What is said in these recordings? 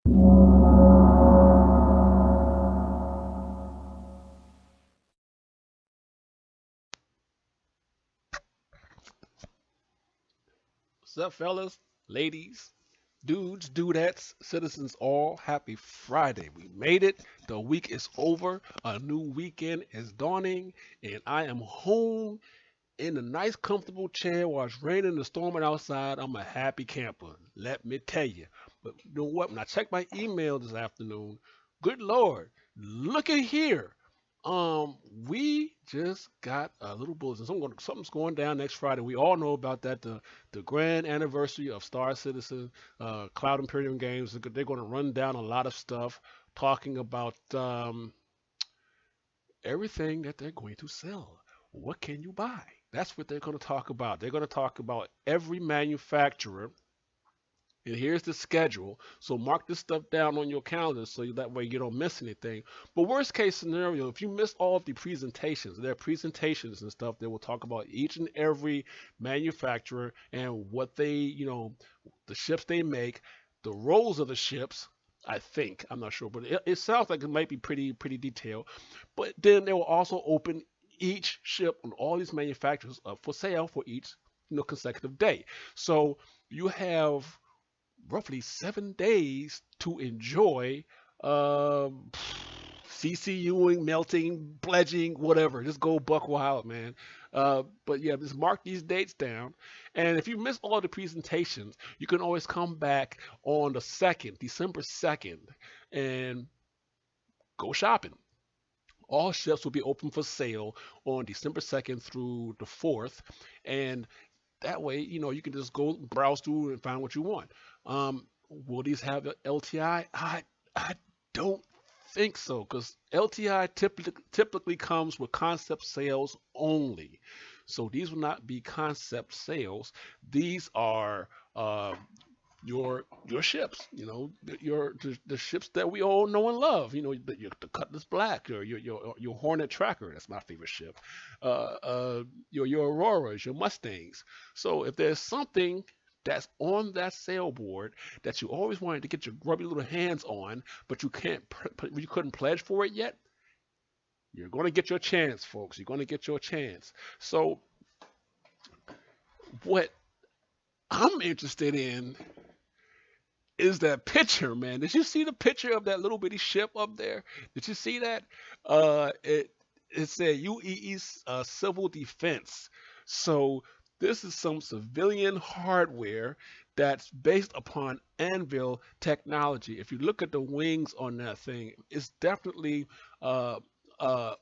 What's up, fellas, ladies, dudes, dudettes, citizens all? Happy Friday. We made it. The week is over. A new weekend is dawning, and I am home in a nice, comfortable chair while it's raining and storming outside. I'm a happy camper, let me tell you. But you know what? When I checked my email this afternoon, good Lord, look at here. We just got a little bulletin. Something's going down next Friday. We all know about that. The grand anniversary of Star Citizen, Cloud Imperium Games. They're going to run down a lot of stuff, talking about everything that they're going to sell. What can you buy? That's what they're going to talk about. They're going to talk about every manufacturer. And here's the schedule. So mark this stuff down on your calendar so that way you don't miss anything. But worst case scenario, if you miss all of the presentations, there are presentations and stuff that will talk about each and every manufacturer and what they, the ships they make, the roles of the ships. I think I'm not sure, but it sounds like it might be pretty detailed. But then they will also open each ship on all these manufacturers up for sale for each consecutive day. So you have roughly 7 days to enjoy um, CCUing, melting, pledging, whatever. Just go buck wild, man. But yeah, just mark these dates down. And if you miss all the presentations, you can always come back on the 2nd, December 2nd, and go shopping. All ships will be open for sale on December 2nd through the 4th. And that way, you can just go browse through and find what you want. Will these have a LTI? I don't think so because LTI typically comes with concept sales only. So these will not be concept sales. These are your ships, the ships that we all know and love. The Cutlass Black, your Hornet Tracker. That's my favorite ship. Your Auroras, your Mustangs. So if there's something that's on that sale board that you always wanted to get your grubby little hands on, but you couldn't pledge for it yet, you're going to get your chance, folks. You're going to get your chance. So what I'm interested in is that picture, man. Did you see the picture of that little bitty ship up there? Did you see that? It said UEE Civil Defense. So this is some civilian hardware that's based upon Anvil technology. If you look at the wings on that thing, it's definitely uh, uh,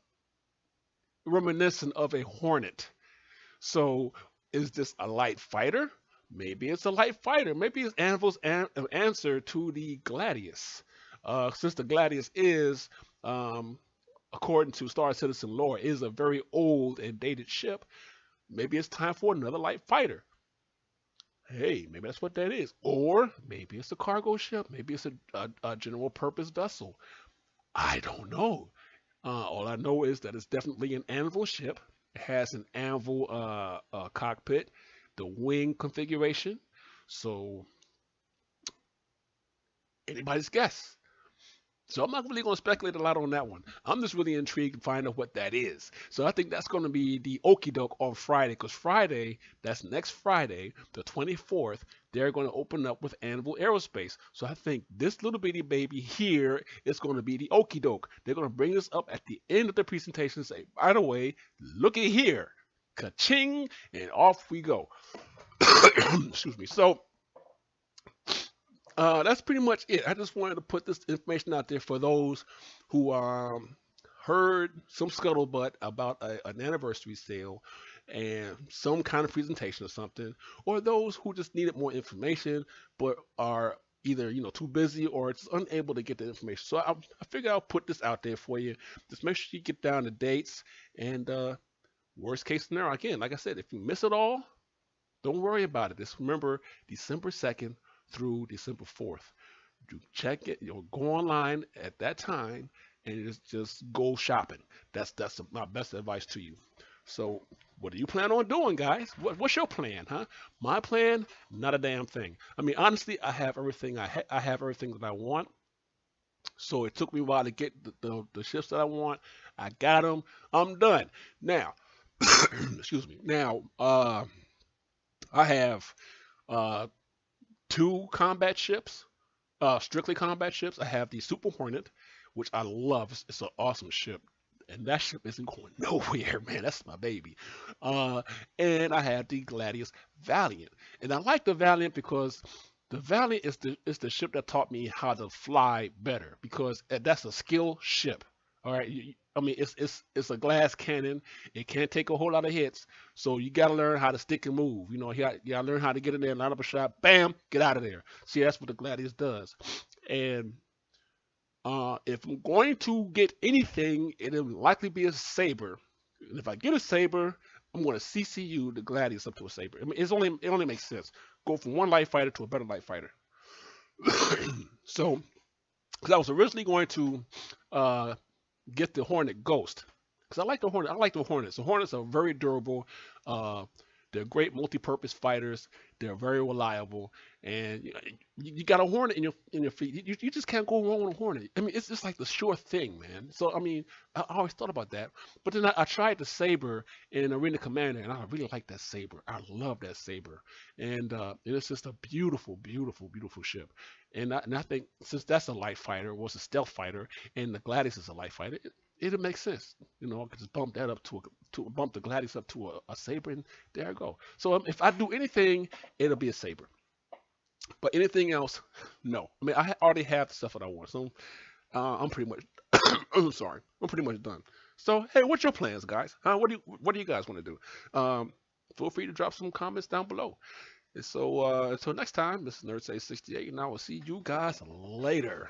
reminiscent of a Hornet. So is this a light fighter? Maybe it's a light fighter. Maybe it's Anvil's answer to the Gladius. Since the Gladius is, according to Star Citizen lore, is a very old and dated ship, maybe it's time for another light fighter. Hey, maybe that's what that is. Or maybe it's a cargo ship. Maybe it's a general purpose vessel. I don't know. All I know is that it's definitely an Anvil ship. It has an Anvil cockpit, the wing configuration. So anybody's guess. So I'm not really going to speculate a lot on that one. I'm just really intrigued to find out what that is. So I think that's going to be the okie doke on Friday, because Friday, that's next Friday, the 24th, they're going to open up with Anvil Aerospace. So I think this little bitty baby here is going to be the okie doke. They're going to bring this up at the end of the presentation and say, by the way, look at here. Ka-ching, and off we go. Excuse me. So that's pretty much it. I just wanted to put this information out there for those who heard some scuttlebutt about an anniversary sale and some kind of presentation or something, or those who just needed more information but are either too busy or just unable to get the information. So I figured I'll put this out there for you. Just make sure you get down the dates and worst case scenario. Again, like I said, if you miss it all, don't worry about it. Just remember December 2nd through December 4th. You check it, go online at that time and just go shopping. That's my best advice to you. So What do you plan on doing, guys? What's your plan, huh? My plan, not a damn thing. I mean, honestly, I have everything. I have everything that I want. So it took me a while to get the ships that I want. I got them. I'm done. Now, excuse me. Now, I have uh, two combat ships, strictly combat ships. I have the Super Hornet, which I love. It's an awesome ship. And that ship isn't going nowhere, man. That's my baby. Uh, and I have the Gladius Valiant. And I like the Valiant because the Valiant is the ship that taught me how to fly better because that's a skill ship. All right. I mean, it's a glass cannon. It can't take a whole lot of hits. So you got to learn how to stick and move. You got to learn how to get in there, line up a shot, bam, get out of there. See, that's what the Gladius does. And if I'm going to get anything, it'll likely be a saber. And if I get a saber, I'm going to CCU the Gladius up to a saber. I mean, it only makes sense. Go from one light fighter to a better light fighter. So, because I was originally going to uh, get the Hornet Ghost, because I like the Hornet. I like the Hornets. The Hornets are very durable. Uh, they're great multi-purpose fighters. They're very reliable, and you got a Hornet in your feet. You just can't go wrong with a Hornet. I mean, it's just like the sure thing, man. So I mean, I always thought about that. But then I tried the Saber in Arena Commander, and I really like that Saber. I love that Saber, and it's just a beautiful, beautiful, beautiful ship. And I think since that's a light fighter, was a stealth fighter, and the Gladius is a light fighter, it'll make sense. I could just bump that up to bump the Gladius up to a Saber, and there I go. So if I do anything, it'll be a Saber. But anything else, no. I mean, I already have the stuff that I want, so I'm pretty much. I'm sorry, I'm pretty much done. So hey, what's your plans, guys? What do you guys want to do? Feel free to drop some comments down below. And so until next time, this is Nerd Say 68, and I will see you guys later.